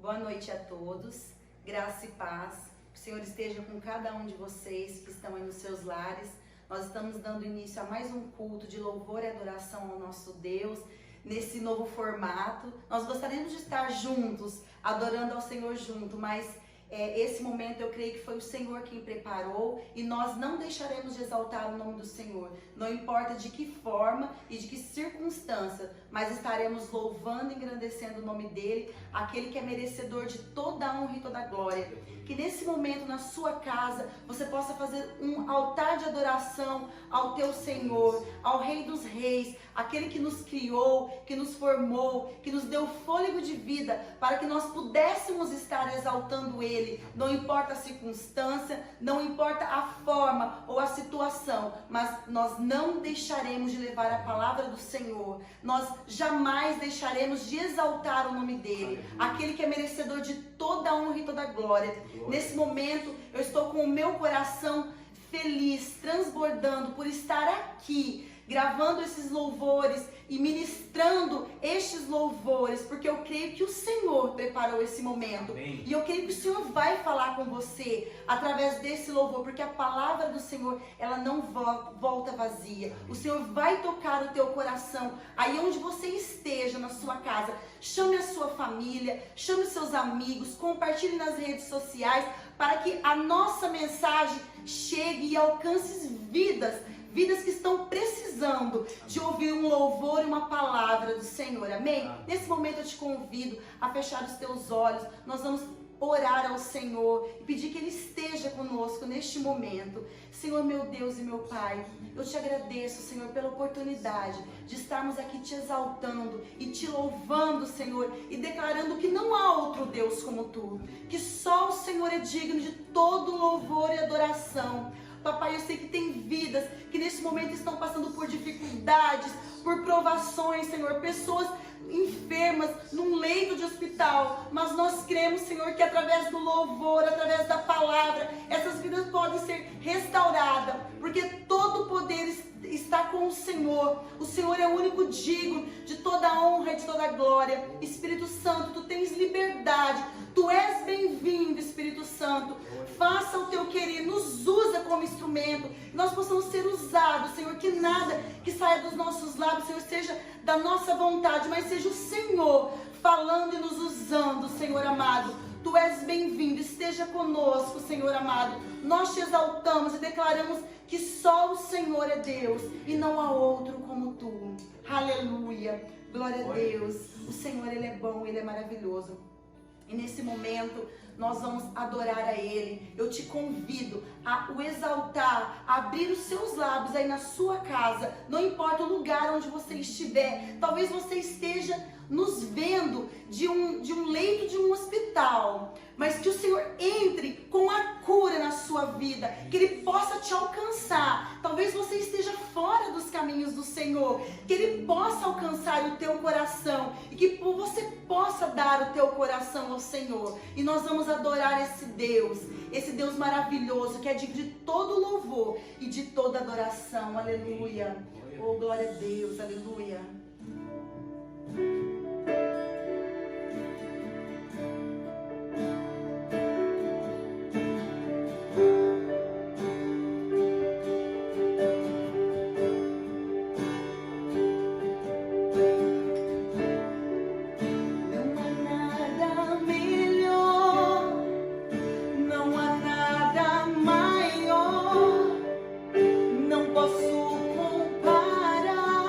Boa noite a todos, graça e paz. O Senhor esteja com cada um de vocês que estão aí nos seus lares. Nós estamos dando início a mais um culto de louvor e adoração ao nosso Deus, nesse novo formato. Nós gostaríamos de estar juntos, adorando ao Senhor junto, mas esse momento eu creio que foi o Senhor quem preparou e nós não deixaremos de exaltar o nome do Senhor. Não importa de que forma e de que circunstância, mas estaremos louvando e engrandecendo o nome dEle, aquele que é merecedor de toda a honra e toda a glória. Que nesse momento na sua casa você possa fazer um altar de adoração ao teu Senhor, ao Rei dos Reis, aquele que nos criou, que nos formou, que nos deu fôlego de vida para que nós pudéssemos estar exaltando Ele. Não importa a circunstância, não importa a forma ou a situação, mas nós não deixaremos de levar a palavra do Senhor. Nós jamais deixaremos de exaltar o nome dEle, aquele que é merecedor de toda a honra e toda a glória. Nesse momento eu estou com o meu coração feliz, transbordando por estar aqui, gravando esses louvores e ministrando estes louvores, porque eu creio que o Senhor preparou esse momento. Amém. E eu creio que o Senhor vai falar com você através desse louvor, porque a palavra do Senhor, ela não volta vazia. Amém. O Senhor vai tocar o teu coração, aí onde você esteja, na sua casa. Chame a sua família, chame os seus amigos, compartilhe nas redes sociais, para que a nossa mensagem chegue e alcance vidas que estão precisando de ouvir um louvor e uma palavra do Senhor, amém? Nesse momento eu te convido a fechar os teus olhos, nós vamos orar ao Senhor e pedir que Ele esteja conosco neste momento. Senhor, meu Deus e meu Pai, eu te agradeço, Senhor, pela oportunidade de estarmos aqui te exaltando e te louvando, Senhor, e declarando que não há outro Deus como Tu, que só o Senhor é digno de todo louvor e adoração. Papai, eu sei que tem vidas que nesse momento estão passando por dificuldades, por provações, Senhor, pessoas enfermas num leito de hospital, mas nós cremos, Senhor, que através do louvor, através da palavra, essas vidas podem ser restauradas, porque todo o poder está com o Senhor é o único digno de toda a honra e de toda a glória. Espírito Santo, Tu tens liberdade, Tu és bem-vindo, Espírito Santo, faça o Teu querer, nos usa como instrumento, que nós possamos ser usados, Senhor, que nada que saia dos nossos lábios, Senhor, seja da nossa vontade, mas seja o Senhor falando e nos usando, Senhor amado. Tu és bem-vindo, esteja conosco, Senhor amado. Nós te exaltamos e declaramos que só o Senhor é Deus e não há outro como Tu. Aleluia, glória a Deus. O Senhor, Ele é bom, Ele é maravilhoso. E nesse momento nós vamos adorar a Ele. Eu te convido a o exaltar, a abrir os seus lábios aí na sua casa. Não importa o lugar onde você estiver. Talvez você esteja nos vendo de um leito de um hospital, mas que o Senhor entre com a cura na sua vida, que Ele possa te alcançar. Talvez você esteja fora dos caminhos do Senhor, que Ele possa alcançar o teu coração e que você possa dar o teu coração ao Senhor. E nós vamos adorar esse Deus maravilhoso, que é digno de todo louvor e de toda adoração. Aleluia. Oh, glória a Deus, aleluia. Não posso comparar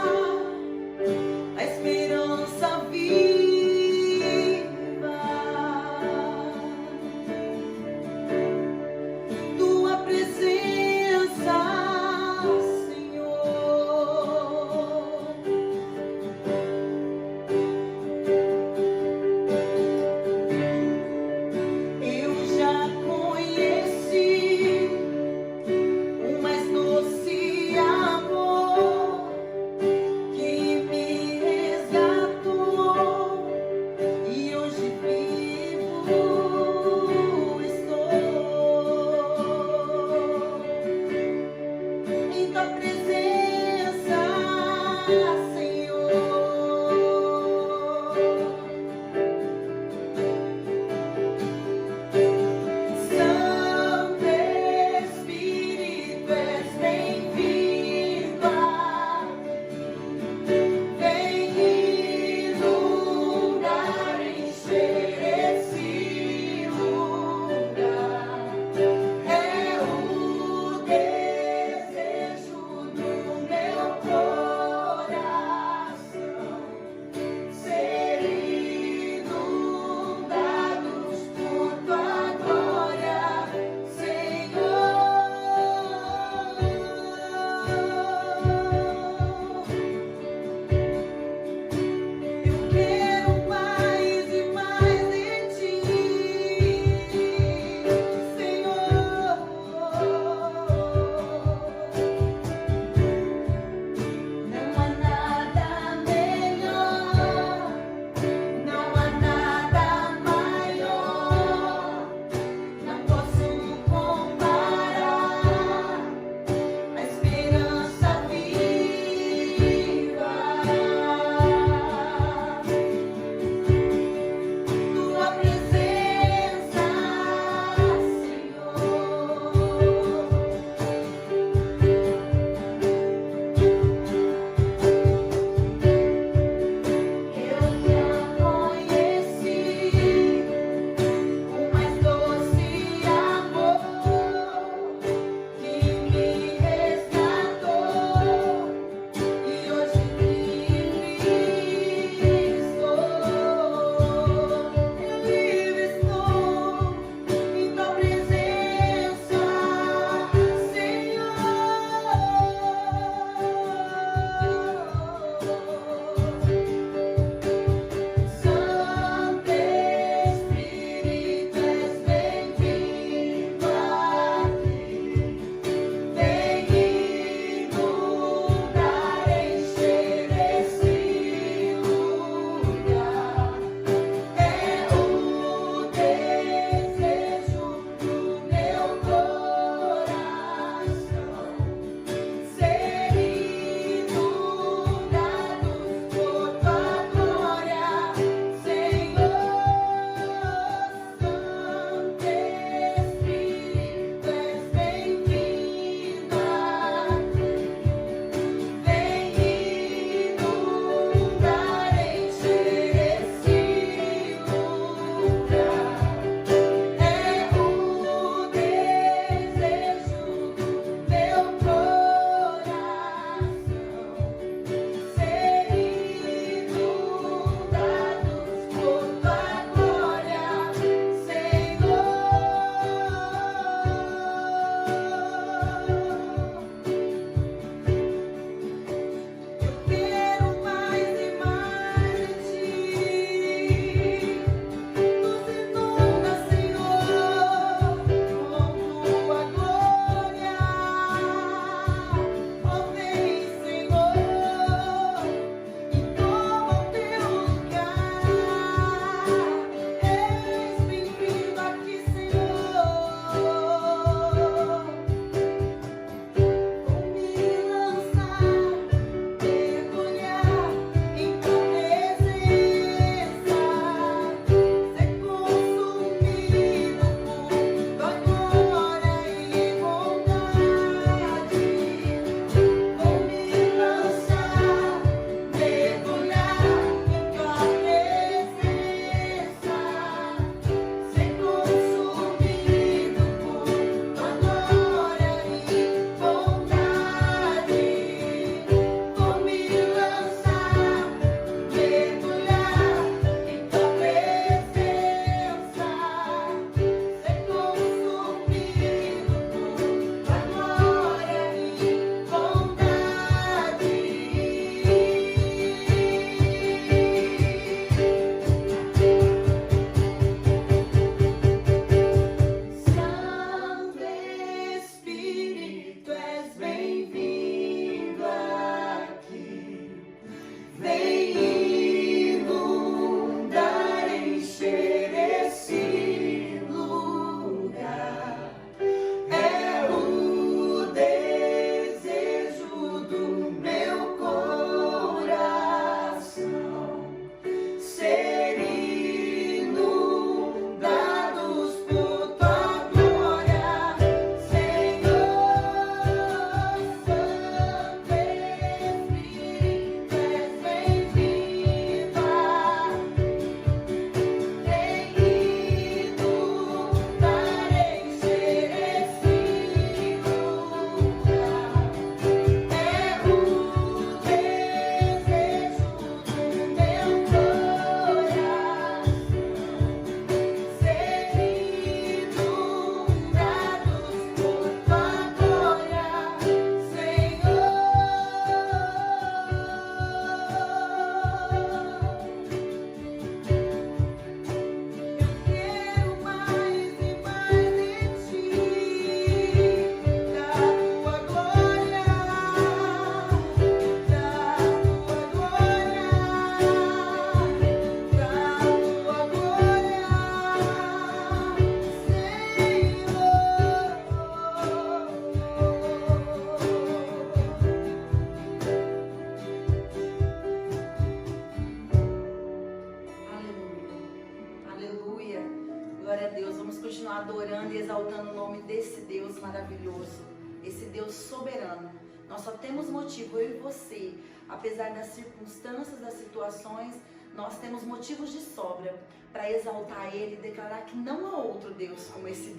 continuar adorando e exaltando o nome desse Deus maravilhoso, esse Deus soberano. Nós só temos motivo, eu e você, apesar das circunstâncias, das situações, nós temos motivos de sobra para exaltar Ele e declarar que não há outro Deus como esse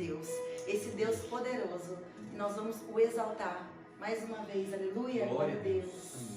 Deus poderoso. E nós vamos o exaltar mais uma vez, aleluia, glória a Deus.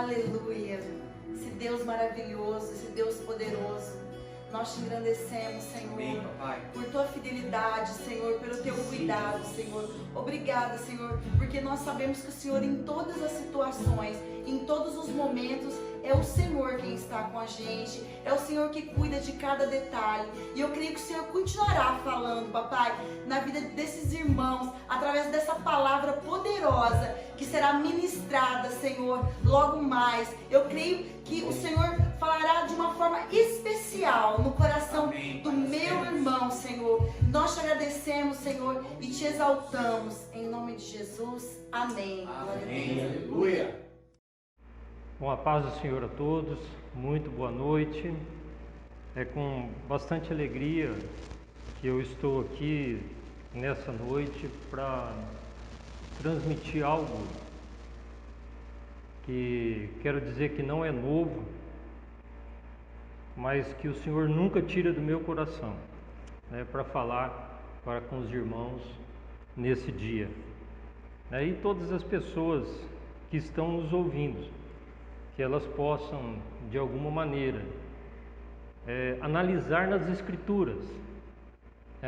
Aleluia. Esse Deus maravilhoso, esse Deus poderoso. Nós te engrandecemos, Senhor, por tua fidelidade, Senhor, pelo teu cuidado, Senhor. Obrigada, Senhor, porque nós sabemos que o Senhor, em todas as situações, em todos os momentos, é o Senhor quem está com a gente, é o Senhor que cuida de cada detalhe. E eu creio que o Senhor continuará falando, papai, na vida desses irmãos, através dessa palavra poderosa que será ministrada, Senhor, logo mais. Eu creio que o Senhor falará de uma forma especial no coração do meu irmão, Senhor. Nós te agradecemos, Senhor, e te exaltamos. Em nome de Jesus, amém. Amém. Aleluia. Com a paz do Senhor a todos, muito boa noite. É com bastante alegria que eu estou aqui nessa noite para transmitir algo que quero dizer que não é novo, mas que o Senhor nunca tira do meu coração, né, para falar para com os irmãos nesse dia. E todas as pessoas que estão nos ouvindo, que elas possam, de alguma maneira, analisar nas Escrituras.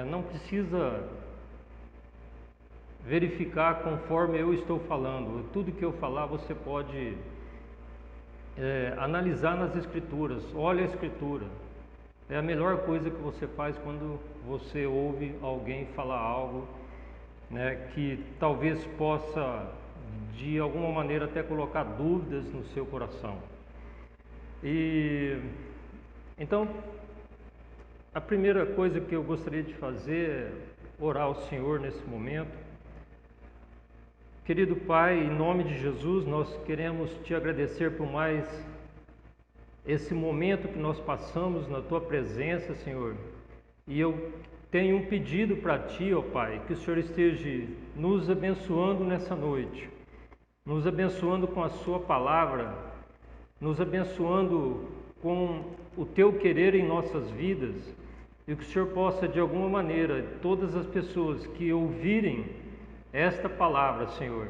Não precisa verificar conforme eu estou falando. Tudo que eu falar você pode analisar nas Escrituras. Olha a Escritura. É a melhor coisa que você faz quando você ouve alguém falar algo, né, que talvez possa de alguma maneira até colocar dúvidas no seu coração. E então a primeira coisa que eu gostaria de fazer é orar ao Senhor nesse momento. Querido Pai, em nome de Jesus, nós queremos te agradecer por mais esse momento que nós passamos na tua presença, Senhor. E eu tenho um pedido para ti, ó Pai, que o Senhor esteja nos abençoando nessa noite, nos abençoando com a sua palavra, nos abençoando com o teu querer em nossas vidas, e que o Senhor possa, de alguma maneira, todas as pessoas que ouvirem esta palavra, Senhor,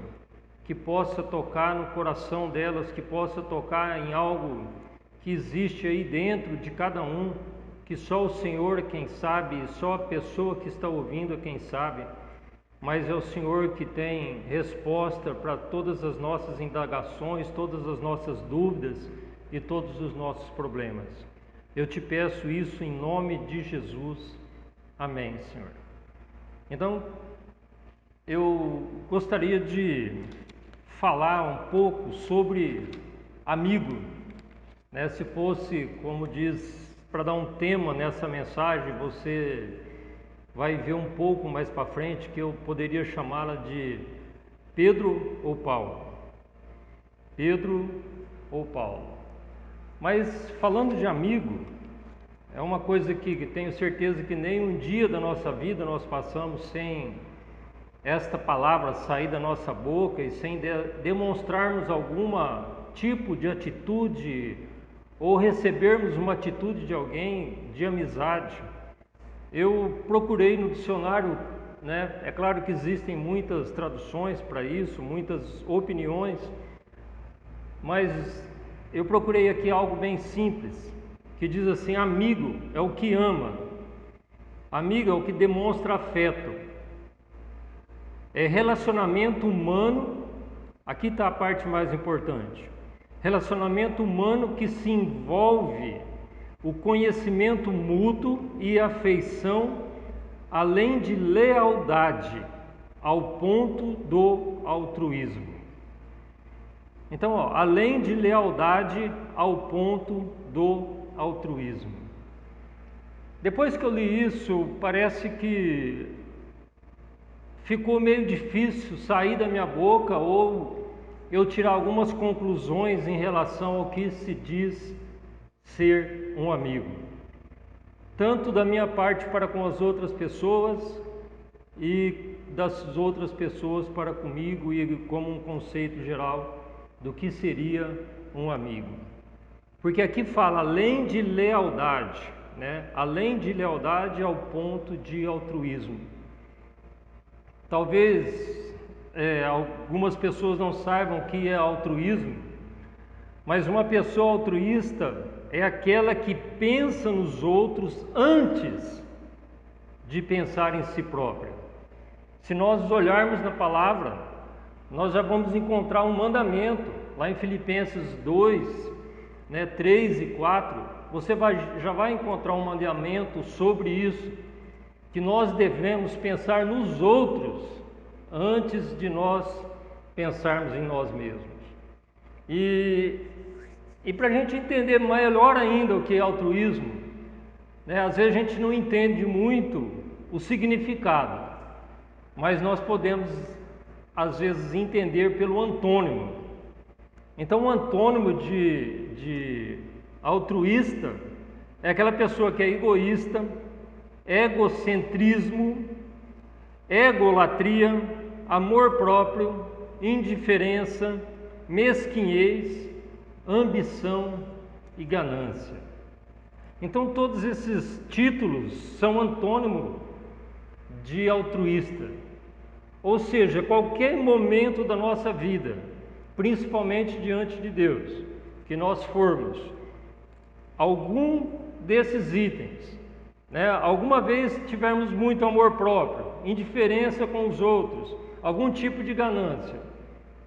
que possa tocar no coração delas, que possa tocar em algo que existe aí dentro de cada um, que só o Senhor é quem sabe, só a pessoa que está ouvindo é quem sabe, mas é o Senhor que tem resposta para todas as nossas indagações, todas as nossas dúvidas e todos os nossos problemas. Eu te peço isso em nome de Jesus. Amém, Senhor. Então, eu gostaria de falar um pouco sobre amigo, né? Se fosse, como diz, para dar um tema nessa mensagem, você vai ver um pouco mais para frente que eu poderia chamá-la de Pedro ou Paulo. Pedro ou Paulo. Mas falando de amigo, é uma coisa que tenho certeza que nem um dia da nossa vida nós passamos sem esta palavra sair da nossa boca e sem demonstrarmos algum tipo de atitude ou recebermos uma atitude de alguém de amizade. Eu procurei no dicionário, né? É claro que existem muitas traduções para isso, muitas opiniões, mas eu procurei aqui algo bem simples, que diz assim: amigo é o que ama, amigo é o que demonstra afeto, é relacionamento humano. Aqui está a parte mais importante: relacionamento humano que se envolve o conhecimento mútuo e afeição, além de lealdade, ao ponto do altruísmo. Então, além de lealdade ao ponto do altruísmo. Depois que eu li isso, parece que ficou meio difícil sair da minha boca ou eu tirar algumas conclusões em relação ao que se diz ser um amigo, tanto da minha parte para com as outras pessoas e das outras pessoas para comigo, e como um conceito geral do que seria um amigo. Porque aqui fala além de lealdade, né? Além de lealdade ao ponto de altruísmo. Talvez algumas pessoas não saibam o que é altruísmo, Mas uma pessoa altruísta é aquela que pensa nos outros antes de pensar em si própria. Se nós olharmos na palavra, nós já vamos encontrar um mandamento, lá em Filipenses 2, 3 e 4, você já vai encontrar um mandamento sobre isso, que nós devemos pensar nos outros antes de nós pensarmos em nós mesmos. E para a gente entender melhor ainda o que é altruísmo, às vezes a gente não entende muito o significado, mas nós podemos às vezes entender pelo antônimo. Então o antônimo de altruísta é aquela pessoa que é egoísta, egocentrismo, egolatria, amor próprio, indiferença, mesquinhez, ambição e ganância. Então todos esses títulos são antônimo de altruísta. Ou seja, qualquer momento da nossa vida, principalmente diante de Deus, que nós formos algum desses itens, alguma vez tivermos muito amor próprio, indiferença com os outros, algum tipo de ganância,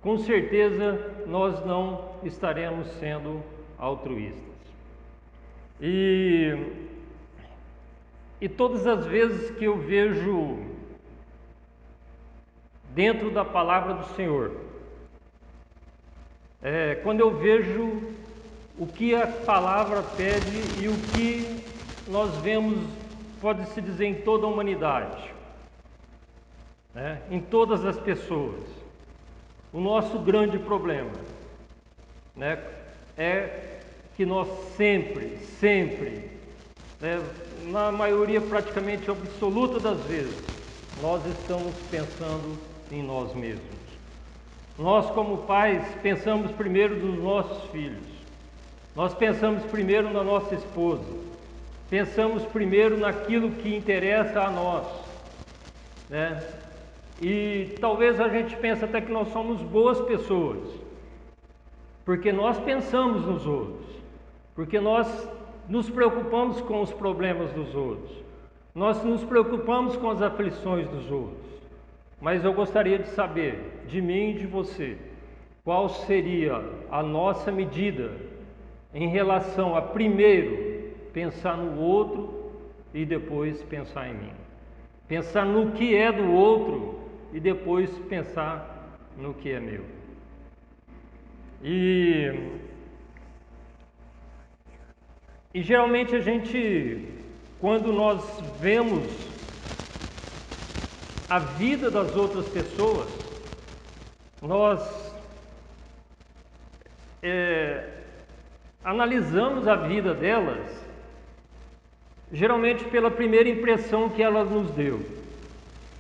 com certeza nós não estaremos sendo altruístas. E todas as vezes que eu vejo dentro da palavra do Senhor, quando eu vejo o que a palavra pede e o que nós vemos, pode-se dizer, em toda a humanidade, em todas as pessoas, o nosso grande problema é que nós sempre, na maioria praticamente absoluta das vezes, nós estamos pensando em nós mesmos. Nós, como pais, pensamos primeiro nos nossos filhos, nós pensamos primeiro na nossa esposa, pensamos primeiro naquilo que interessa a nós, E talvez a gente pense até que nós somos boas pessoas, porque nós pensamos nos outros, porque nós nos preocupamos com os problemas dos outros, nós nos preocupamos com as aflições dos outros. Mas eu gostaria de saber, de mim e de você, qual seria a nossa medida em relação a primeiro pensar no outro e depois pensar em mim. Pensar no que é do outro e depois pensar no que é meu. E geralmente a gente, quando nós vemos a vida das outras pessoas, nós analisamos a vida delas, geralmente pela primeira impressão que ela nos deu.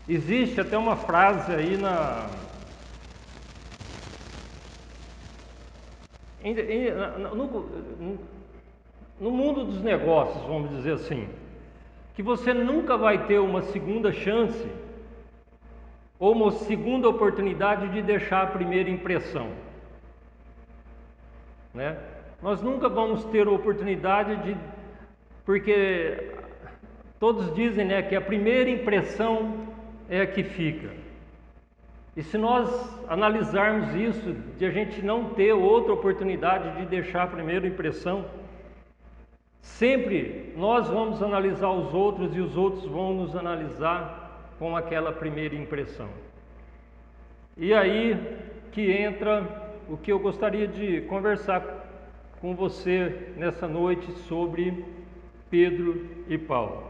Existe até uma frase aí no mundo dos negócios, vamos dizer assim, que você nunca vai ter uma segunda chance ou uma segunda oportunidade de deixar a primeira impressão, Nós nunca vamos ter a oportunidade porque todos dizem, que a primeira impressão é a que fica. E se nós analisarmos isso, de a gente não ter outra oportunidade de deixar a primeira impressão, sempre nós vamos analisar os outros e os outros vão nos analisar com aquela primeira impressão. E aí que entra o que eu gostaria de conversar com você nessa noite sobre Pedro e Paulo.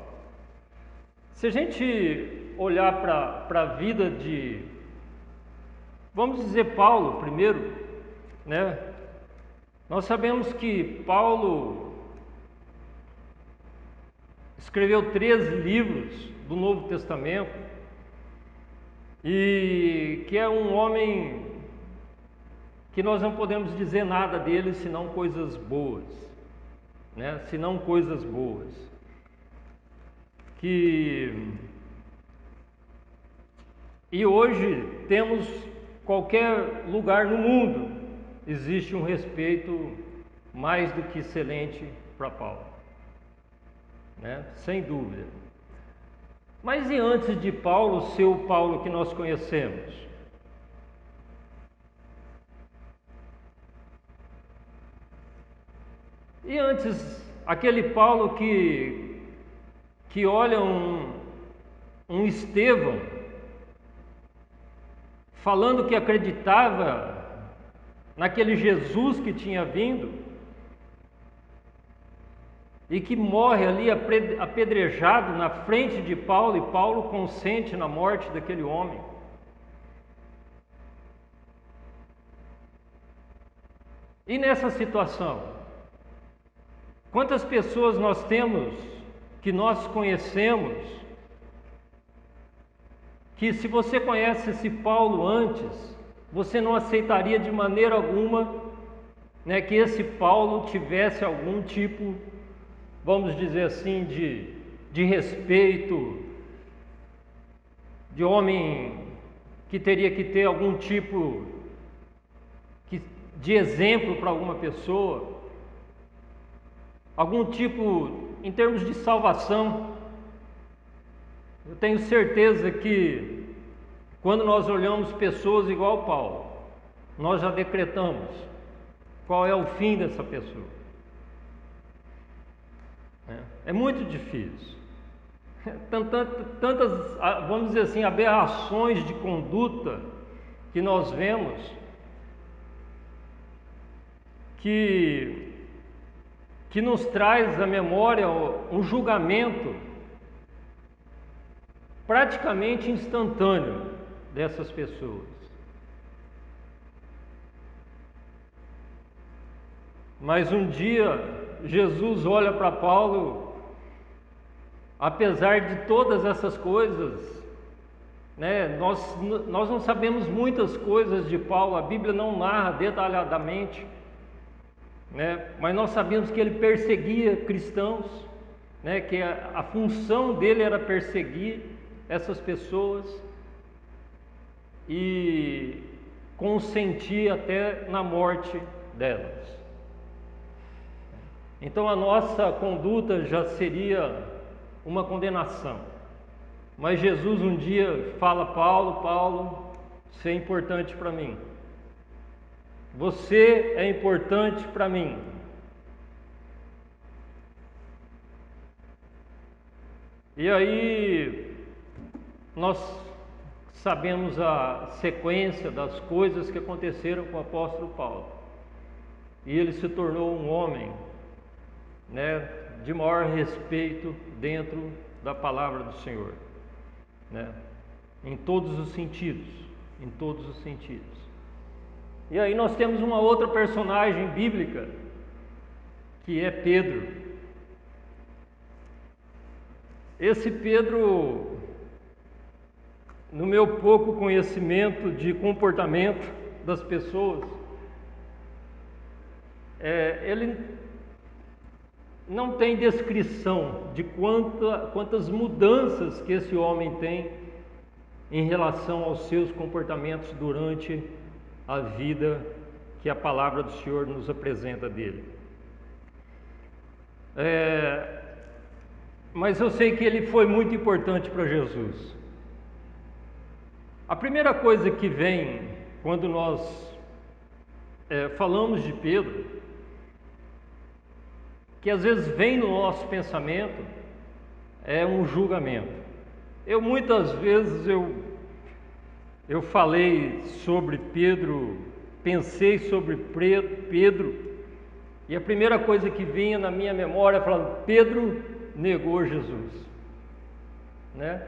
Se a gente olhar para a vida de, vamos dizer, Paulo primeiro, nós sabemos que Paulo escreveu 13 livros do Novo Testamento e que é um homem que nós não podemos dizer nada dele senão coisas boas, senão coisas boas. E hoje temos qualquer lugar no mundo, existe um respeito mais do que excelente para Paulo, né? Sem dúvida. Mas e antes de Paulo ser o Paulo que nós conhecemos? E antes, aquele Paulo que olha um Estevão falando que acreditava naquele Jesus que tinha vindo e que morre ali apedrejado na frente de Paulo, e Paulo consente na morte daquele homem. E nessa situação, quantas pessoas nós temos que nós conhecemos, que se você conhece esse Paulo antes, você não aceitaria de maneira alguma, né, que esse Paulo tivesse algum tipo, vamos dizer assim, de respeito, de homem que teria que ter algum tipo de exemplo para alguma pessoa, algum tipo em termos de salvação. Eu tenho certeza que quando nós olhamos pessoas igual Paulo, nós já decretamos qual é o fim dessa pessoa. É muito difícil. Tantas, vamos dizer assim, aberrações de conduta que nós vemos que nos traz à memória um julgamento praticamente instantâneo dessas pessoas. Mas um dia Jesus olha para Paulo, apesar de todas essas coisas, né? Nós não sabemos muitas coisas de Paulo, a Bíblia não narra detalhadamente, né? Mas nós sabemos que ele perseguia cristãos, né? Que a função dele era perseguir essas pessoas e consentir até na morte delas. Então a nossa conduta já seria uma condenação. Mas Jesus um dia fala: Paulo, você é importante para mim. Você é importante para mim. E aí nós sabemos a sequência das coisas que aconteceram com o apóstolo Paulo. E ele se tornou um homem, né, de maior respeito dentro da palavra do Senhor, né, em todos os sentidos, em todos os sentidos. E aí nós temos uma outra personagem bíblica, que é Pedro. Esse Pedro, no meu pouco conhecimento de comportamento das pessoas, ele não tem descrição de quantas mudanças que esse homem tem em relação aos seus comportamentos durante a vida que a palavra do Senhor nos apresenta dele. Mas eu sei que ele foi muito importante para Jesus. A primeira coisa que vem quando nós falamos de Pedro, que às vezes vem no nosso pensamento, é um julgamento. Muitas vezes eu falei sobre Pedro, pensei sobre Pedro, e a primeira coisa que vinha na minha memória é falar: Pedro negou Jesus, né?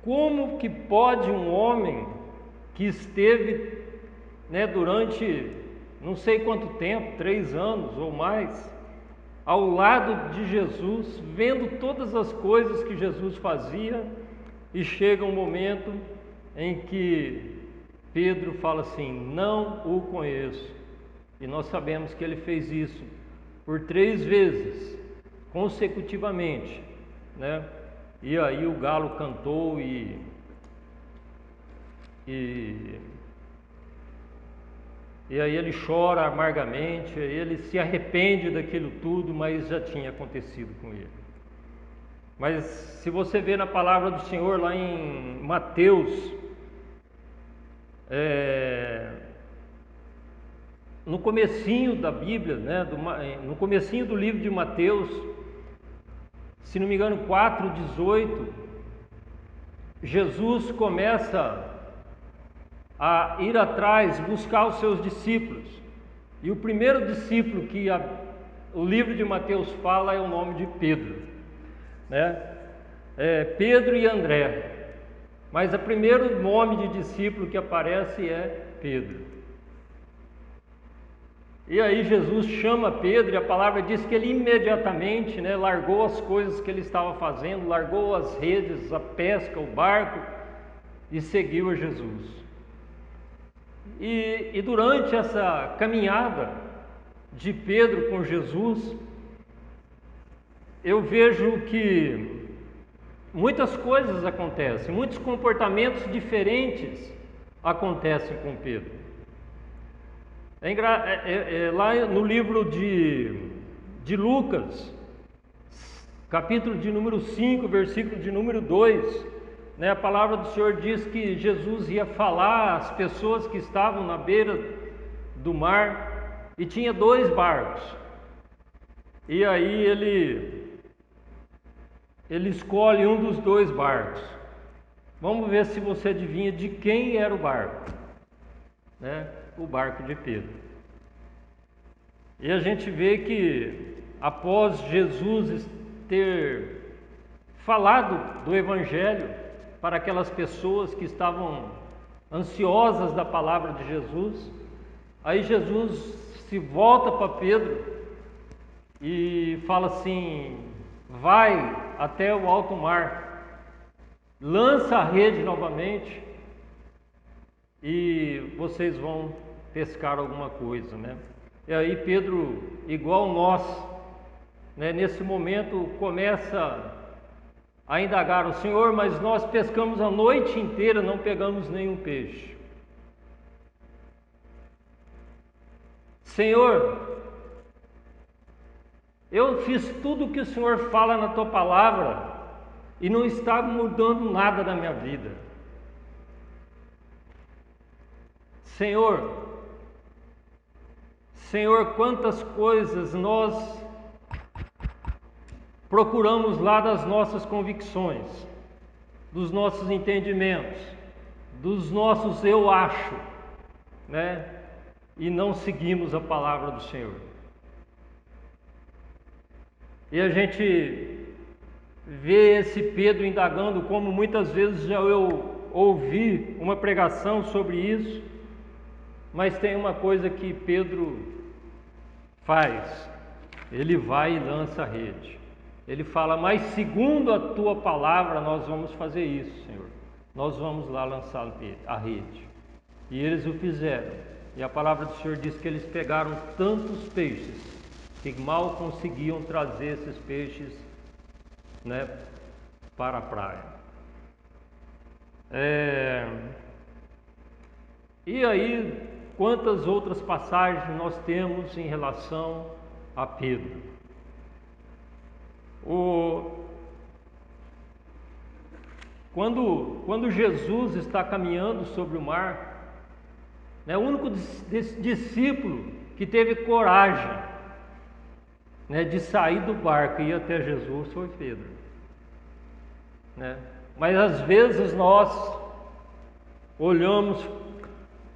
Como que pode um homem que esteve, né, durante não sei quanto tempo, 3 anos ou mais, ao lado de Jesus, vendo todas as coisas que Jesus fazia, e chega um momento em que Pedro fala assim: não o conheço. E nós sabemos que ele fez isso por 3 vezes consecutivamente, né? E aí o galo cantou e E aí ele chora amargamente, ele se arrepende daquilo tudo, mas já tinha acontecido com ele. Mas se você vê na palavra do Senhor lá em Mateus, no comecinho da Bíblia, né, no comecinho do livro de Mateus, se não me engano 4:18, Jesus começa a ir atrás, buscar os seus discípulos. E o primeiro discípulo que o livro de Mateus fala é o nome de Pedro, né? Pedro e André. Mas o primeiro nome de discípulo que aparece é Pedro. E aí Jesus chama Pedro e a palavra diz que ele imediatamente, né, largou as coisas que ele estava fazendo, largou as redes, a pesca, o barco e seguiu a Jesus. E durante essa caminhada de Pedro com Jesus, eu vejo que muitas coisas acontecem, muitos comportamentos diferentes acontecem com Pedro. Lá no livro de Lucas, capítulo de número 5, versículo de número 2, né, a palavra do Senhor diz que Jesus ia falar às pessoas que estavam na beira do mar e tinha 2 barcos. E aí ele escolhe um dos 2 barcos. Vamos ver se você adivinha de quem era o barco, né? O barco de Pedro. E a gente vê que após Jesus ter falado do Evangelho para aquelas pessoas que estavam ansiosas da palavra de Jesus, aí Jesus se volta para Pedro e fala assim: vai até o alto mar, lança a rede novamente e vocês vão pescar alguma coisa, né? E aí Pedro, igual nós, né, nesse momento começa a indagar o Senhor, mas nós pescamos a noite inteira, não pegamos nenhum peixe. Senhor, eu fiz tudo o que o Senhor fala na tua palavra e não está mudando nada na minha vida. Senhor, quantas coisas nós procuramos lá das nossas convicções, dos nossos entendimentos, dos nossos eu acho, né? E não seguimos a palavra do Senhor. E a gente vê esse Pedro indagando, como muitas vezes já eu ouvi uma pregação sobre isso, mas tem uma coisa que Pedro faz: ele vai e lança a rede. Ele fala: mas segundo a tua palavra nós vamos fazer isso, Senhor. Nós vamos lá lançar a rede. E eles o fizeram. E a palavra do Senhor diz que eles pegaram tantos peixes que mal conseguiam trazer esses peixes, né, para a praia. E aí, quantas outras passagens nós temos em relação a Pedro? Quando Jesus está caminhando sobre o mar, né, o único discípulo que teve coragem, né, de sair do barco e ir até Jesus foi Pedro, né? Mas às vezes nós olhamos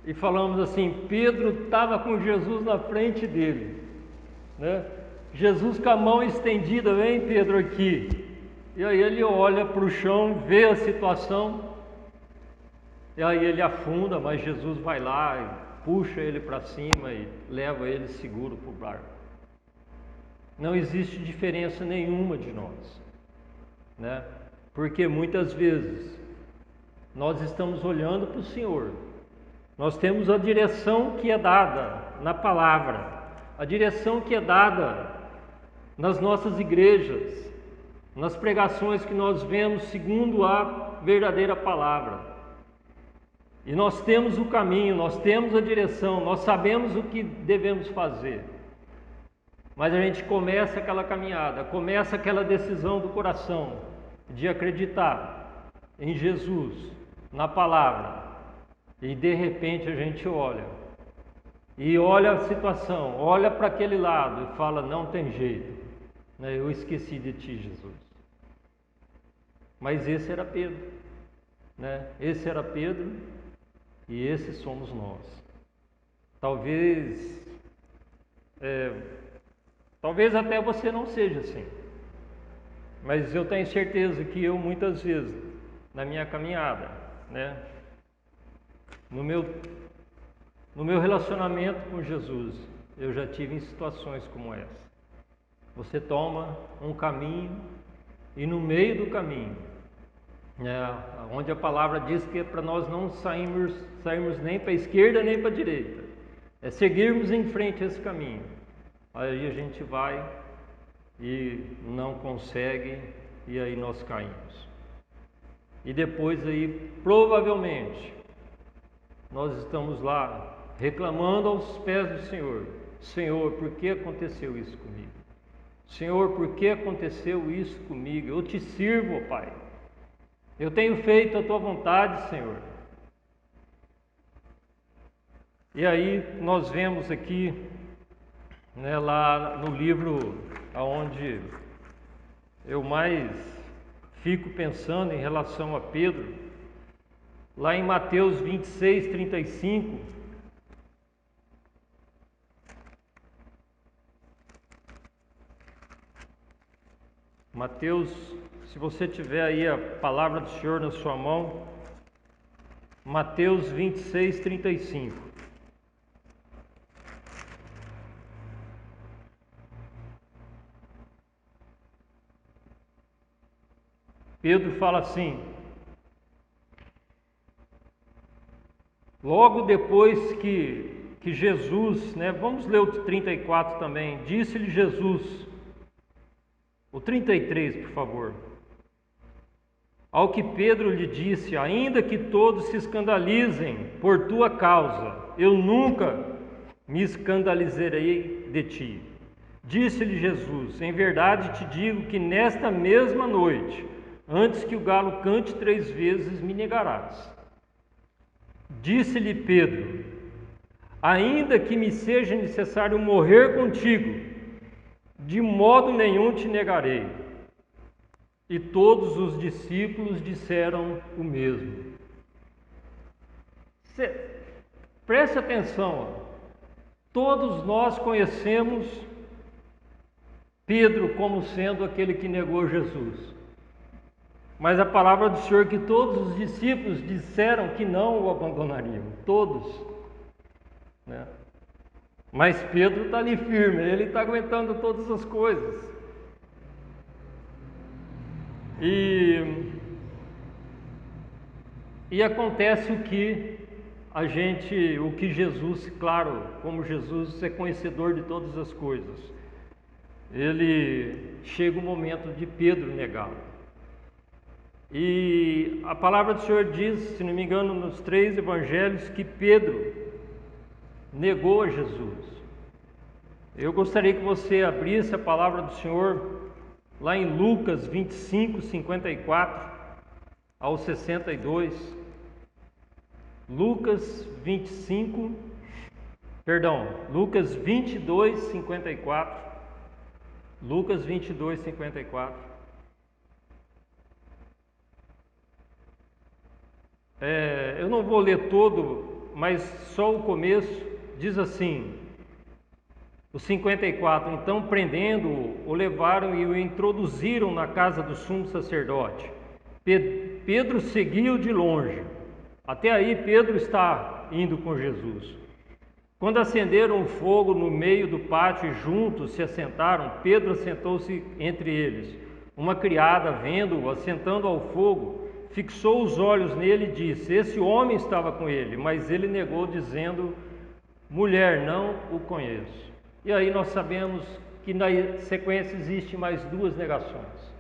e falamos assim: Pedro estava com Jesus na frente dele, né? Jesus com a mão estendida: vem Pedro aqui. E aí ele olha para o chão, vê a situação, e aí ele afunda, mas Jesus vai lá e puxa ele para cima e leva ele seguro para o barco. Não existe diferença nenhuma de nós, né? Porque muitas vezes nós estamos olhando para o Senhor, nós temos a direção que é dada na palavra, a direção que é dada nas nossas igrejas, nas pregações que nós vemos segundo a verdadeira palavra. E nós temos o caminho, nós temos a direção, nós sabemos o que devemos fazer. Mas a gente começa aquela caminhada, começa aquela decisão do coração de acreditar em Jesus, na palavra. E de repente a gente olha a situação, olha para aquele lado e fala: não tem jeito, né? Eu esqueci de ti, Jesus. Mas esse era Pedro, né? Esse era Pedro e esses somos nós. Talvez até você não seja assim, mas eu tenho certeza que eu muitas vezes na minha caminhada, né? No meu relacionamento com Jesus, eu já tive em situações como essa. Você toma um caminho e no meio do caminho, onde a palavra diz que é para nós não sairmos nem para a esquerda nem para a direita, é seguirmos em frente esse caminho. Aí a gente vai e não consegue e aí nós caímos. E depois aí provavelmente nós estamos lá reclamando aos pés do Senhor: Senhor, por que aconteceu isso comigo? Senhor, por que aconteceu isso comigo? Eu te sirvo, ó Pai. Eu tenho feito a tua vontade, Senhor. E aí nós vemos aqui, né, lá no livro onde eu mais fico pensando em relação a Pedro, lá em Mateus 26, 35, Mateus, se você tiver aí a palavra do Senhor na sua mão, Mateus 26, 35. Pedro fala assim: logo depois que Jesus, né, vamos ler o 34 também, disse-lhe Jesus, o 33, por favor. Ao que Pedro lhe disse: ainda que todos se escandalizem por tua causa, eu nunca me escandalizarei de ti. Disse-lhe Jesus: em verdade te digo que nesta mesma noite, antes que o galo cante 3 vezes, me negarás. Disse-lhe Pedro: ainda que me seja necessário morrer contigo, de modo nenhum te negarei. E todos os discípulos disseram o mesmo. Preste atenção, todos nós conhecemos Pedro como sendo aquele que negou Jesus. Mas a palavra do Senhor é que todos os discípulos disseram que não o abandonariam, todos, né? Mas Pedro está ali firme, ele está aguentando todas as coisas. E acontece o que Jesus, claro, como Jesus é conhecedor de todas as coisas, ele chega o momento de Pedro negá-lo. E a palavra do Senhor diz, se não me engano, nos 3 evangelhos, que Pedro negou a Jesus. Eu gostaria que você abrisse a palavra do Senhor lá em Lucas 25, 54 ao 62. Lucas 22, 54. Lucas 22, 54. Eu não vou ler todo, mas só o começo. Diz assim, o 54, então prendendo-o, o levaram e o introduziram na casa do sumo sacerdote. Pedro seguiu de longe. Até aí Pedro está indo com Jesus. Quando acenderam o fogo no meio do pátio e juntos se assentaram, Pedro assentou-se entre eles. Uma criada, vendo-o assentando ao fogo, fixou os olhos nele e disse: esse homem estava com ele. Mas ele negou, dizendo: mulher, não o conheço. E aí nós sabemos que na sequência existe mais 2 negações.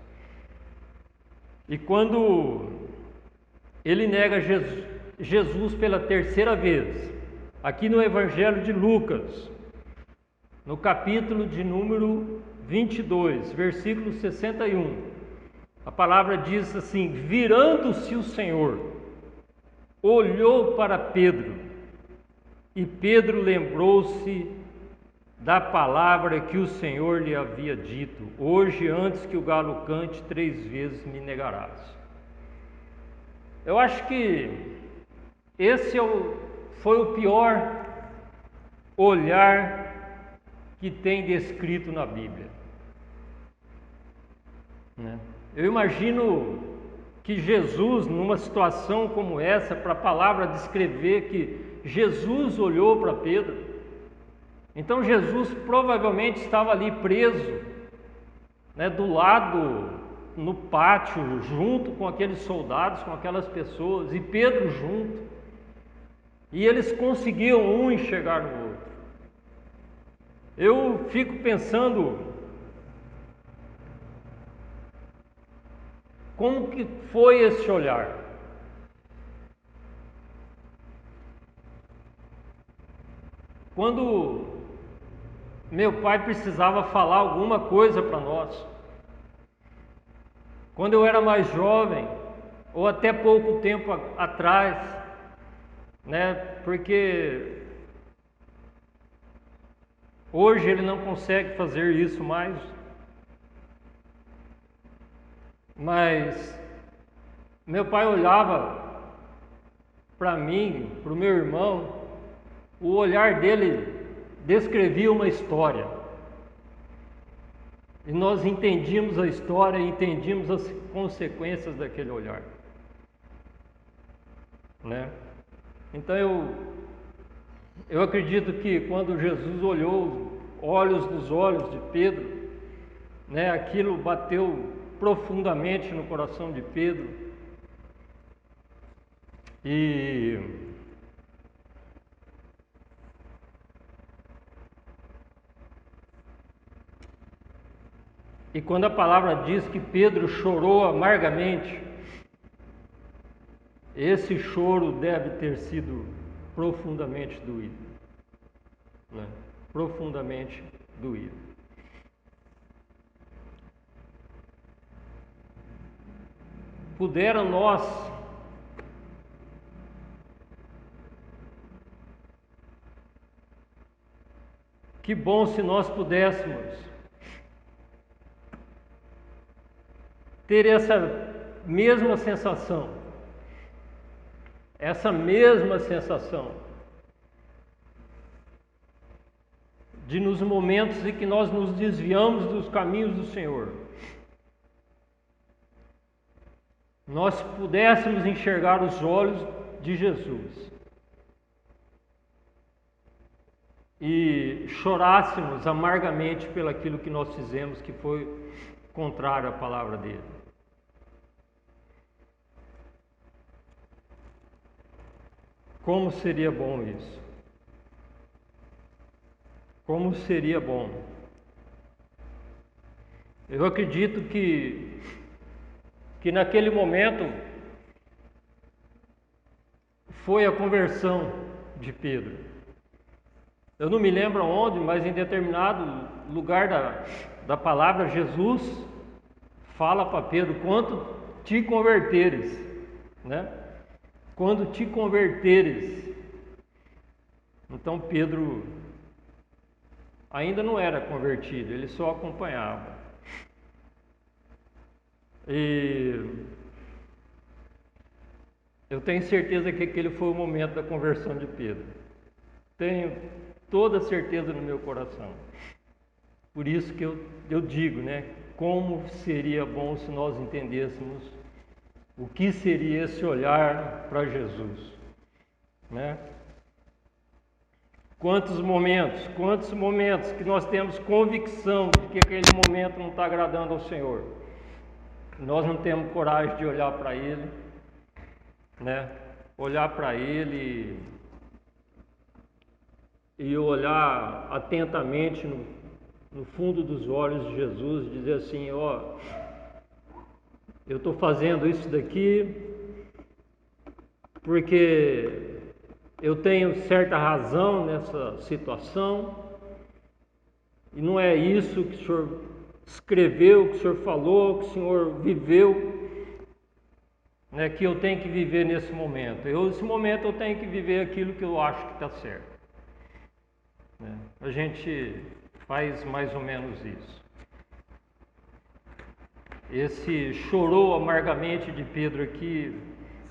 E quando ele nega Jesus, Jesus pela terceira vez, aqui no Evangelho de Lucas, no capítulo de número 22, versículo 61. A palavra diz assim: virando-se o Senhor, olhou para Pedro, e Pedro lembrou-se da palavra que o Senhor lhe havia dito: hoje, antes que o galo cante, 3 vezes me negarás. Eu acho que esse foi o pior olhar que tem descrito na Bíblia, né? Eu imagino que Jesus, numa situação como essa, para a palavra descrever que Jesus olhou para Pedro, então Jesus provavelmente estava ali preso, né, do lado, no pátio, junto com aqueles soldados, com aquelas pessoas, e Pedro junto, e eles conseguiam um enxergar no outro. Eu fico pensando, como que foi esse olhar? Quando meu pai precisava falar alguma coisa para nós, quando eu era mais jovem, ou até pouco tempo atrás, né? Porque hoje ele não consegue fazer isso mais, mas meu pai olhava para mim, para o meu irmão, o olhar dele descrevia uma história, e nós entendíamos a história e entendíamos as consequências daquele olhar, né? Então eu acredito que quando Jesus olhou olhos nos olhos de Pedro, né, aquilo bateu profundamente no coração de Pedro, e quando a palavra diz que Pedro chorou amargamente, esse choro deve ter sido profundamente doído, né? Profundamente doído. Pudera nós que bom se nós pudéssemos ter essa mesma sensação, de nos momentos em que nós nos desviamos dos caminhos do Senhor, nós pudéssemos enxergar os olhos de Jesus e chorássemos amargamente pelaquilo que nós fizemos que foi contrário à palavra dele. Como seria bom isso? Como seria bom? Eu acredito que naquele momento foi a conversão de Pedro. Eu não me lembro onde, mas em determinado lugar da palavra, Jesus fala para Pedro: quando te converteres, né? Quando te converteres. Então Pedro ainda não era convertido, ele só acompanhava. E eu tenho certeza que aquele foi o momento da conversão de Pedro. Tenho toda certeza no meu coração. Por isso que eu digo, né? Como seria bom se nós entendêssemos o que seria esse olhar para Jesus, né? Quantos momentos que nós temos convicção de que aquele momento não está agradando ao Senhor. Nós não temos coragem de olhar para Ele, né? Olhar para Ele e olhar atentamente no fundo dos olhos de Jesus e dizer assim: ó, eu estou fazendo isso daqui porque eu tenho certa razão nessa situação, e não é isso que o Senhor escreveu, que o Senhor falou, que o Senhor viveu, né, que eu tenho que viver nesse momento. Nesse momento eu tenho que viver aquilo que eu acho que está certo. Né? A gente faz mais ou menos isso. Esse chorou amargamente de Pedro aqui,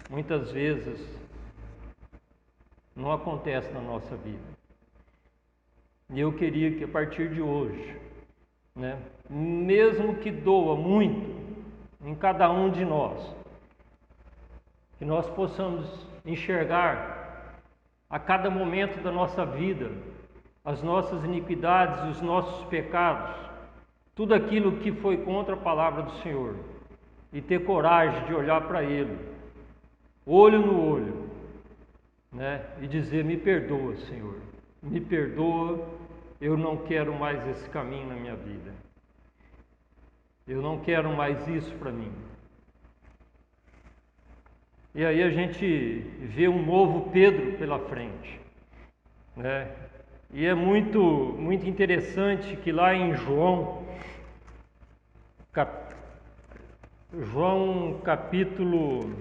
muitas vezes não acontece na nossa vida. E eu queria que a partir de hoje, né, mesmo que doa muito em cada um de nós, que nós possamos enxergar a cada momento da nossa vida as nossas iniquidades, os nossos pecados, tudo aquilo que foi contra a palavra do Senhor, e ter coragem de olhar para Ele, olho no olho, né, e dizer: me perdoa, Senhor, me perdoa, eu não quero mais esse caminho na minha vida, eu não quero mais isso para mim. E aí a gente vê um novo Pedro pela frente, né? E é muito interessante que lá em João capítulo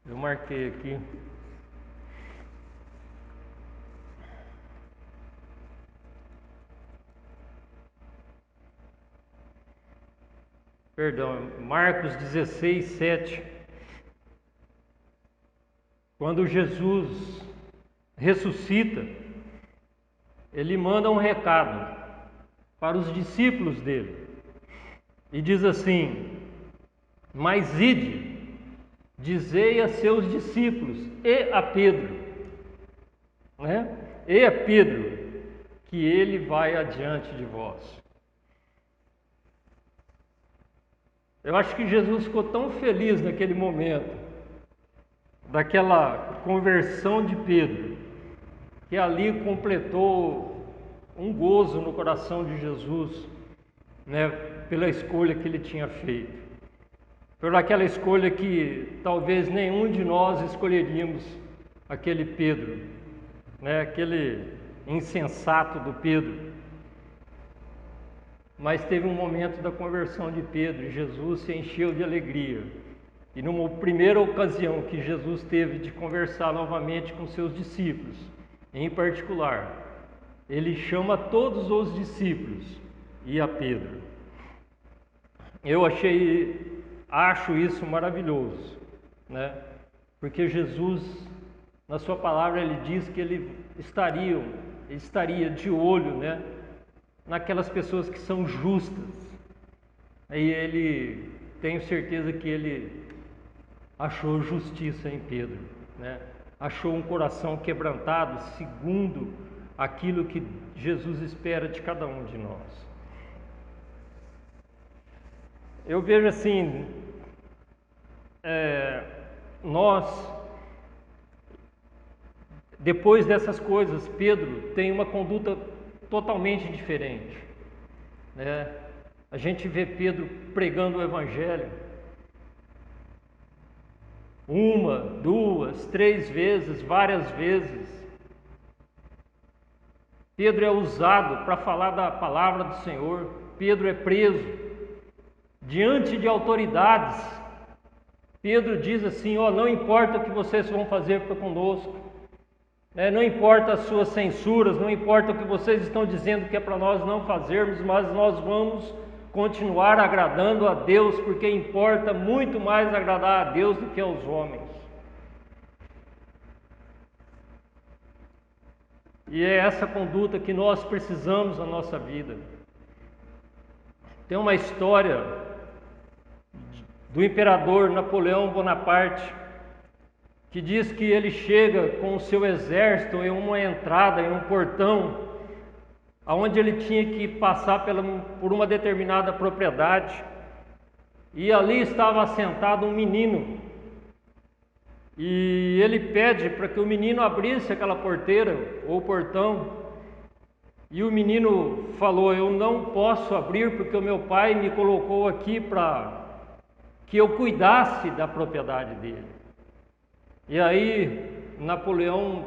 eu marquei aqui. Perdão, Marcos 16, 7. Quando Jesus ressuscita, ele manda um recado para os discípulos dele e diz assim: mas ide, dizei a seus discípulos e a Pedro, né? E a Pedro, que ele vai adiante de vós. Eu acho que Jesus ficou tão feliz naquele momento, daquela conversão de Pedro, que ali completou um gozo no coração de Jesus, né, pela escolha que ele tinha feito, por aquela escolha que talvez nenhum de nós escolheríamos, aquele Pedro, né, aquele insensato do Pedro. Mas teve um momento da conversão de Pedro e Jesus se encheu de alegria. E numa primeira ocasião que Jesus teve de conversar novamente com seus discípulos, em particular, ele chama todos os discípulos e a Pedro. Eu acho isso maravilhoso, né? Porque Jesus, na sua palavra, ele diz que ele estaria de olho, né, naquelas pessoas que são justas. Aí tenho certeza que ele achou justiça em Pedro, né? Achou um coração quebrantado segundo aquilo que Jesus espera de cada um de nós. Eu vejo assim, depois dessas coisas, Pedro tem uma conduta totalmente diferente, né? A gente vê Pedro pregando o Evangelho 1, 2, 3 vezes, várias vezes. Pedro é usado para falar da palavra do Senhor. Pedro é preso diante de autoridades. Pedro diz assim: não importa o que vocês vão fazer para conosco, não importa as suas censuras, não importa o que vocês estão dizendo que é para nós não fazermos, mas nós vamos continuar agradando a Deus, porque importa muito mais agradar a Deus do que aos homens. E é essa conduta que nós precisamos na nossa vida. Tem uma história do imperador Napoleão Bonaparte, que diz que ele chega com o seu exército em uma entrada, em um portão, aonde ele tinha que passar por uma determinada propriedade, e ali estava assentado um menino, e ele pede para que o menino abrisse aquela porteira ou portão, e o menino falou: eu não posso abrir porque o meu pai me colocou aqui para que eu cuidasse da propriedade dele. E aí Napoleão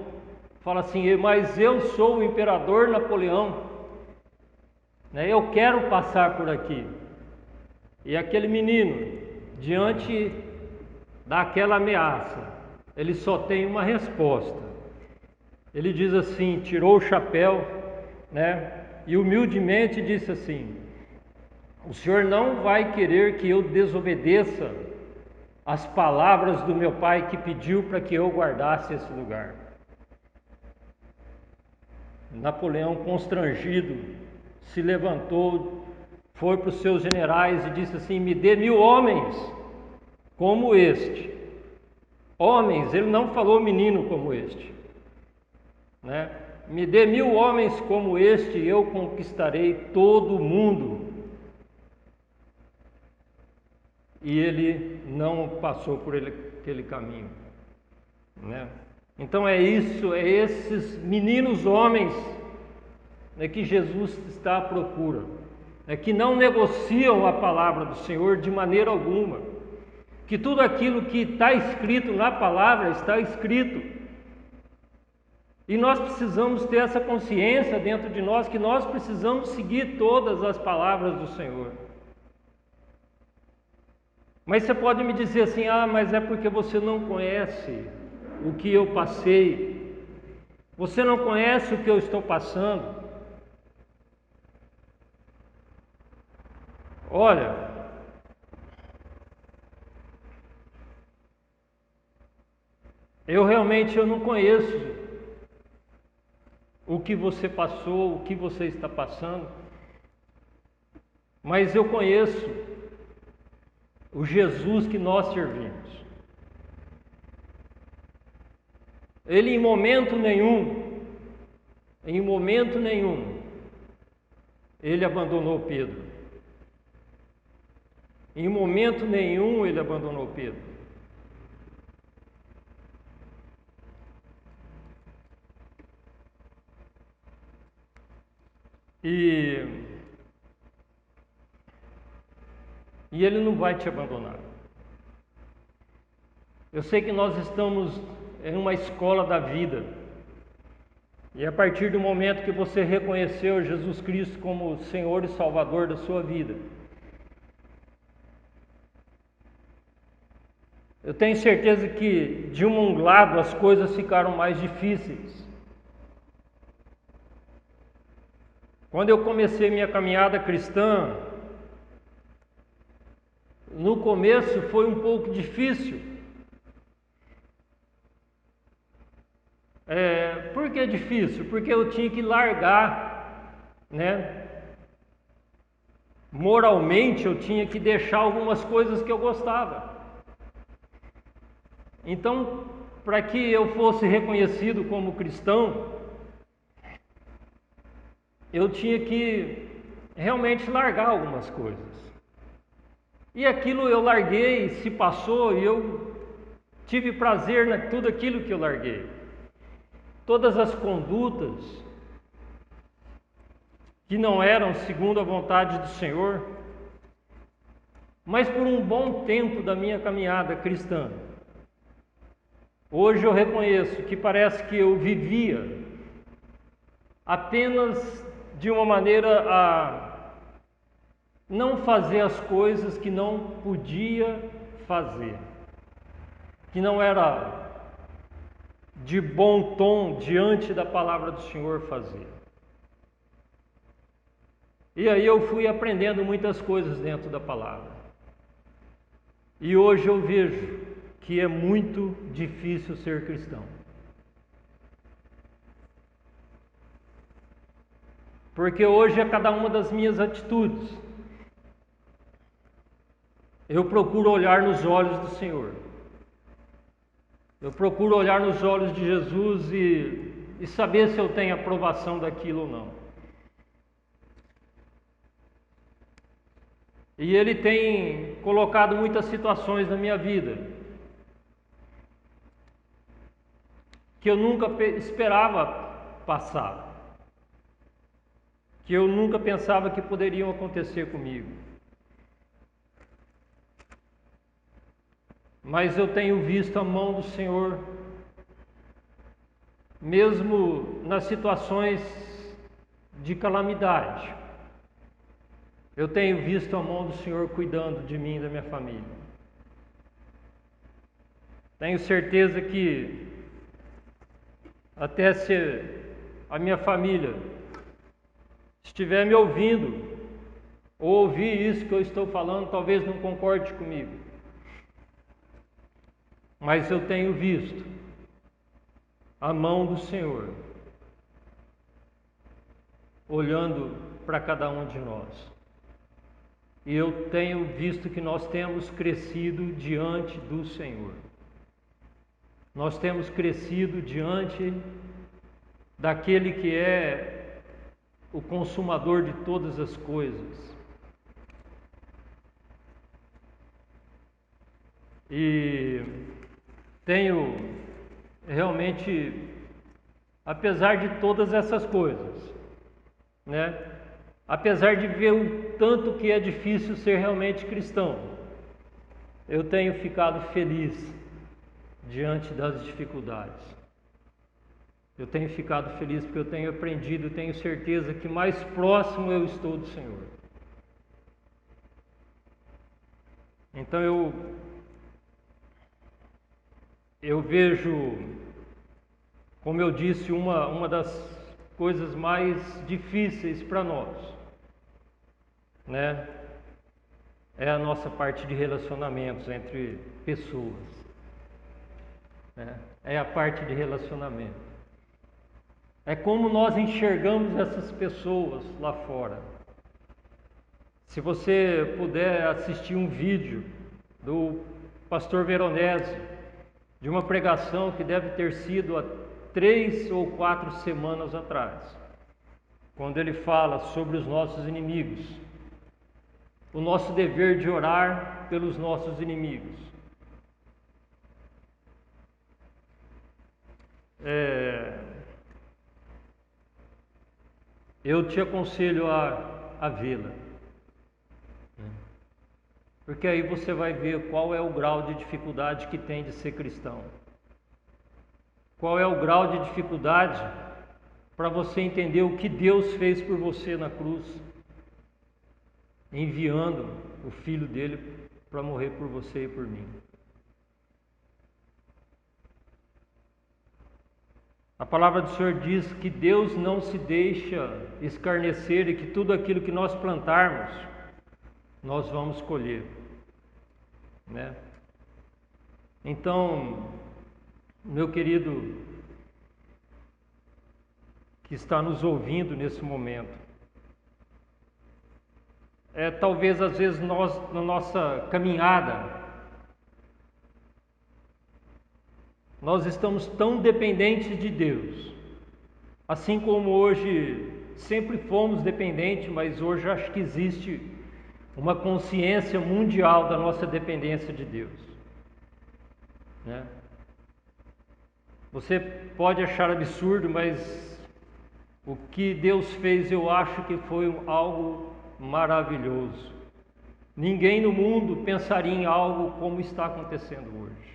fala assim: mas eu sou o imperador Napoleão, né? Eu quero passar por aqui. E aquele menino, diante daquela ameaça, ele só tem uma resposta. Ele diz assim, tirou o chapéu, né? E humildemente disse assim: o senhor não vai querer que eu desobedeça as palavras do meu pai que pediu para que eu guardasse esse lugar. Napoleão, constrangido, se levantou, foi para os seus generais e disse assim: me dê 1000 homens como este. Homens, ele não falou menino como este, né? Me dê 1000 homens como este e eu conquistarei todo o mundo. E ele não passou por aquele caminho, né? Então é isso, é esses meninos homens, né, que Jesus está à procura, que não negociam a palavra do Senhor de maneira alguma, que tudo aquilo que está escrito na palavra está escrito, e nós precisamos ter essa consciência dentro de nós que nós precisamos seguir todas as palavras do Senhor. Mas você pode me dizer assim: ah, mas é porque você não conhece o que eu passei, você não conhece o que eu estou passando. Olha, eu realmente não conheço o que você passou, o que você está passando, mas eu conheço o Jesus que nós servimos. Ele em momento nenhum, ele abandonou Pedro. Em momento nenhum ele abandonou Pedro. E ele não vai te abandonar. Eu sei que nós estamos em uma escola da vida. E a partir do momento que você reconheceu Jesus Cristo como Senhor e Salvador da sua vida, eu tenho certeza que de um lado as coisas ficaram mais difíceis. Quando eu comecei minha caminhada cristã, no começo foi um pouco difícil. Por que difícil? Porque eu tinha que largar, né? Moralmente eu tinha que deixar algumas coisas que eu gostava. Então, para que eu fosse reconhecido como cristão, eu tinha que realmente largar algumas coisas. E aquilo eu larguei, se passou, e eu tive prazer em tudo aquilo que eu larguei. Todas as condutas que não eram segundo a vontade do Senhor. Mas por um bom tempo da minha caminhada cristã, hoje eu reconheço que parece que eu vivia apenas de uma maneira a não fazer as coisas que não podia fazer, que não era de bom tom diante da palavra do Senhor fazer. E aí eu fui aprendendo muitas coisas dentro da palavra. E hoje eu vejo que é muito difícil ser cristão. Porque hoje a cada uma das minhas atitudes, eu procuro olhar nos olhos do Senhor. Eu procuro olhar nos olhos de Jesus e saber se eu tenho aprovação daquilo ou não. E Ele tem colocado muitas situações na minha vida que eu nunca esperava passar, que eu nunca pensava que poderiam acontecer comigo. Mas eu tenho visto a mão do Senhor, mesmo nas situações de calamidade. Eu tenho visto a mão do Senhor cuidando de mim e da minha família. Tenho certeza que até se a minha família estiver me ouvindo, ou ouvir isso que eu estou falando, talvez não concorde comigo. Mas eu tenho visto a mão do Senhor olhando para cada um de nós. E eu tenho visto que nós temos crescido diante do Senhor. Nós temos crescido diante daquele que é o consumador de todas as coisas. E tenho realmente, apesar de todas essas coisas, né? Apesar de ver o tanto que é difícil ser realmente cristão, eu tenho ficado feliz diante das dificuldades. Eu tenho ficado feliz porque eu tenho aprendido, tenho certeza que mais próximo eu estou do Senhor. Então eu vejo, como eu disse, uma das coisas mais difíceis para nós, né? É a nossa parte de relacionamentos entre pessoas, né? É a parte de relacionamento. É como nós enxergamos essas pessoas lá fora. Se você puder assistir um vídeo do pastor Veronese, de uma pregação que deve ter sido há 3 ou 4 semanas atrás, quando ele fala sobre os nossos inimigos, o nosso dever de orar pelos nossos inimigos. Eu te aconselho a vê-la, porque aí você vai ver qual é o grau de dificuldade que tem de ser cristão. Qual é o grau de dificuldade para você entender o que Deus fez por você na cruz, enviando o Filho dele para morrer por você e por mim. A palavra do Senhor diz que Deus não se deixa escarnecer e que tudo aquilo que nós plantarmos, nós vamos colher, né? Então, meu querido que está nos ouvindo nesse momento, talvez às vezes nós, na nossa caminhada, nós estamos tão dependentes de Deus, assim como hoje sempre fomos dependentes, mas hoje acho que existe uma consciência mundial da nossa dependência de Deus, né? Você pode achar absurdo, mas o que Deus fez eu acho que foi algo maravilhoso. Ninguém no mundo pensaria em algo como está acontecendo hoje.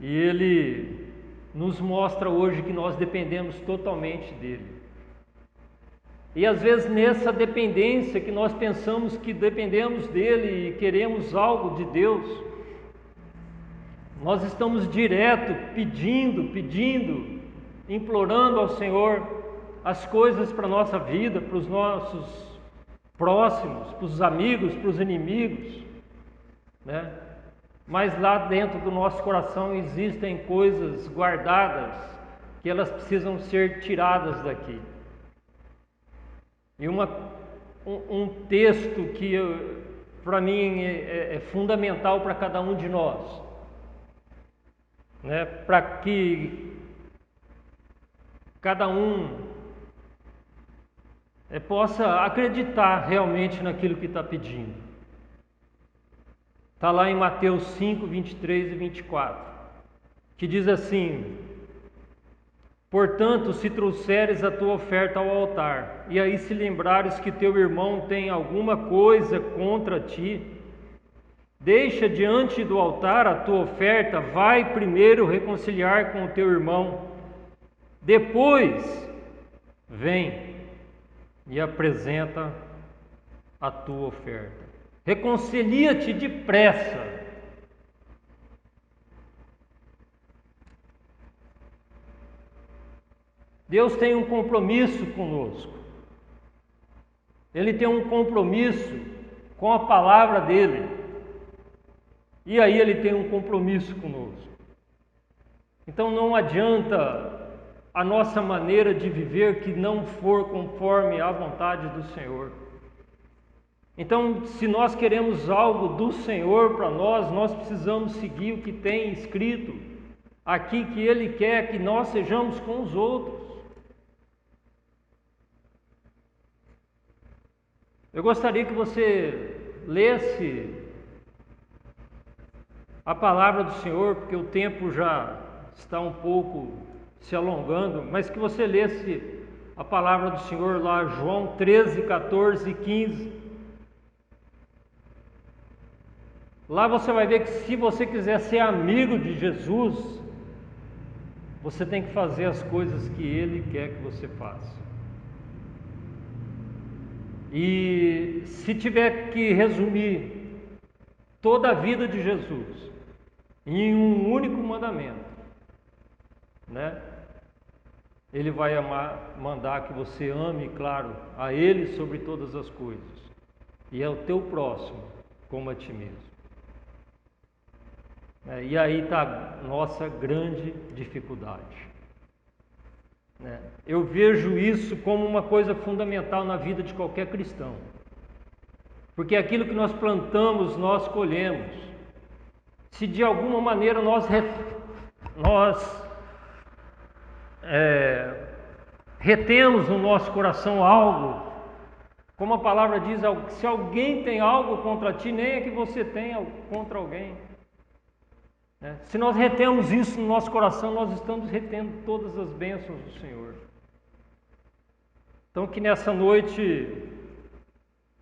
E Ele nos mostra hoje que nós dependemos totalmente dEle. E às vezes nessa dependência que nós pensamos que dependemos dEle e queremos algo de Deus, nós estamos direto pedindo, implorando ao Senhor as coisas para a nossa vida, para os nossos próximos, para os amigos, para os inimigos, né? Mas lá dentro do nosso coração existem coisas guardadas que elas precisam ser tiradas daqui. E um texto que para mim é fundamental para cada um de nós, né? Para que cada um possa acreditar realmente naquilo que está pedindo. Está lá em Mateus 5, 23 e 24, que diz assim: portanto, se trouxeres a tua oferta ao altar, e aí se lembrares que teu irmão tem alguma coisa contra ti, deixa diante do altar a tua oferta, vai primeiro reconciliar com o teu irmão, depois vem e apresenta a tua oferta. Reconcilia-te depressa. Deus tem um compromisso conosco. Ele tem um compromisso com a palavra dele. E aí ele tem um compromisso conosco. Então não adianta a nossa maneira de viver que não for conforme a vontade do Senhor. Então, se nós queremos algo do Senhor para nós precisamos seguir o que tem escrito aqui, que Ele quer que nós sejamos com os outros. Eu gostaria que você lesse a palavra do Senhor, porque o tempo já está um pouco se alongando, mas que você lesse a palavra do Senhor lá, João 13, 14 e 15. Lá você vai ver que se você quiser ser amigo de Jesus, você tem que fazer as coisas que Ele quer que você faça. E se tiver que resumir toda a vida de Jesus em um único mandamento, né? Ele vai mandar que você ame, claro, a Ele sobre todas as coisas, e ao teu próximo como a ti mesmo. E aí está a nossa grande dificuldade. Eu vejo isso como uma coisa fundamental na vida de qualquer cristão, porque aquilo que nós plantamos, nós colhemos. Se de alguma maneira nós retemos no nosso coração algo, como a palavra diz, se alguém tem algo contra ti, nem é que você tenha contra alguém. Se nós retemos isso no nosso coração, nós estamos retendo todas as bênçãos do Senhor. Então que nessa noite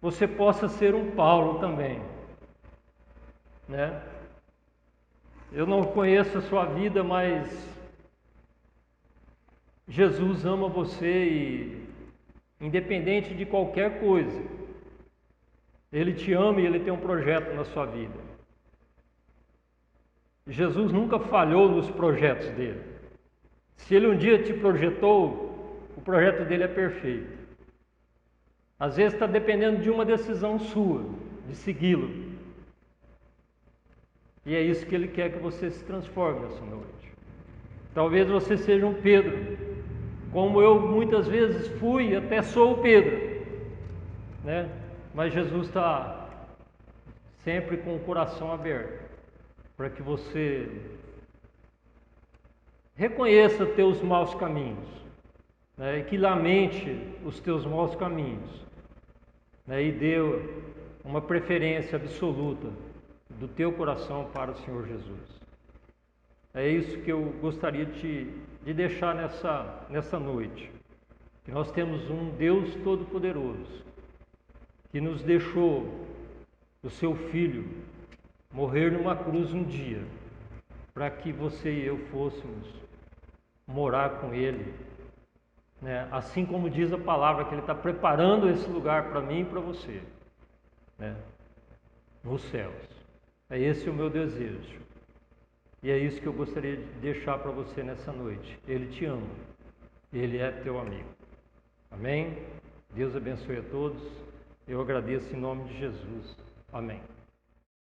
você possa ser um Paulo também, né? Eu não conheço a sua vida, mas Jesus ama você e, independente de qualquer coisa, Ele te ama e Ele tem um projeto na sua vida. Jesus nunca falhou nos projetos dele. Se Ele um dia te projetou, o projeto dele é perfeito. Às vezes está dependendo de uma decisão sua, de segui-lo. E é isso que Ele quer que você se transforme nessa noite. Talvez você seja um Pedro, como eu muitas vezes fui, até sou o Pedro, né? Mas Jesus está sempre com o coração aberto, para que você reconheça teus maus caminhos, né? E que lamente os teus maus caminhos, né? E dê uma preferência absoluta do teu coração para o Senhor Jesus. É isso que eu gostaria de deixar nessa noite. Que nós temos um Deus Todo-Poderoso, que nos deixou o seu Filho morrer numa cruz um dia, para que você e eu fôssemos morar com Ele, né? Assim como diz a palavra, que Ele está preparando esse lugar para mim e para você, né? Nos céus. É esse o meu desejo. E é isso que eu gostaria de deixar para você nessa noite. Ele te ama. Ele é teu amigo. Amém? Deus abençoe a todos. Eu agradeço em nome de Jesus. Amém.